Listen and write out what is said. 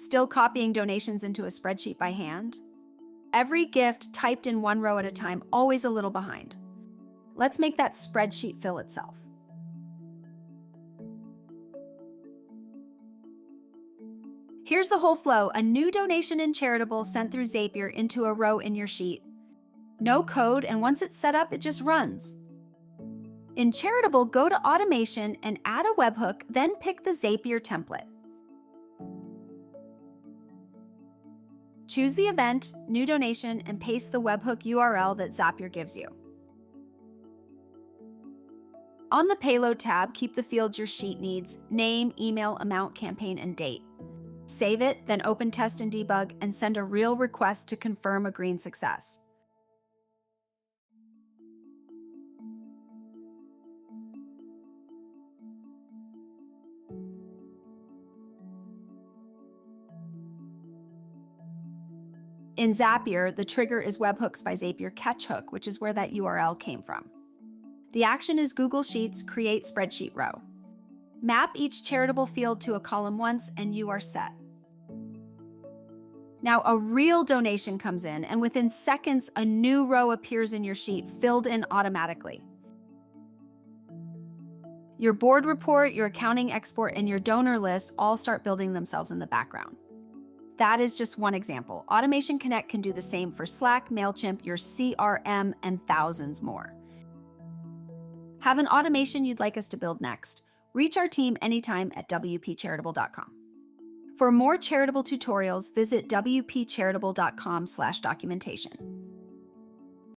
Still copying donations into a spreadsheet by hand? Every gift typed in one row at a time, always a little behind. Let's make that spreadsheet fill itself. Here's the whole flow: a new donation in Charitable sent through Zapier into a row in your sheet. No code, and once it's set up, it just runs. In Charitable, go to Automation and add a webhook, then pick the Zapier template. Choose the event, new donation, and paste the webhook URL that Zapier gives you. On the Payload tab, keep the fields your sheet needs: name, email, amount, campaign, and date. Save it, then open Test and Debug and send a real request to confirm a green success. In Zapier, the trigger is Webhooks by Zapier Catch Hook, which is where that URL came from. The action is Google Sheets, create spreadsheet row. Map each charitable field to a column once and you are set. Now a real donation comes in, and within seconds, a new row appears in your sheet, filled in automatically. Your board report, your accounting export, and your donor list all start building themselves in the background. That is just one example. Automation Connect can do the same for Slack, Mailchimp, your CRM, and thousands more. Have an automation you'd like us to build next? Reach our team anytime at wpcharitable.com. For more charitable tutorials, visit wpcharitable.com/documentation.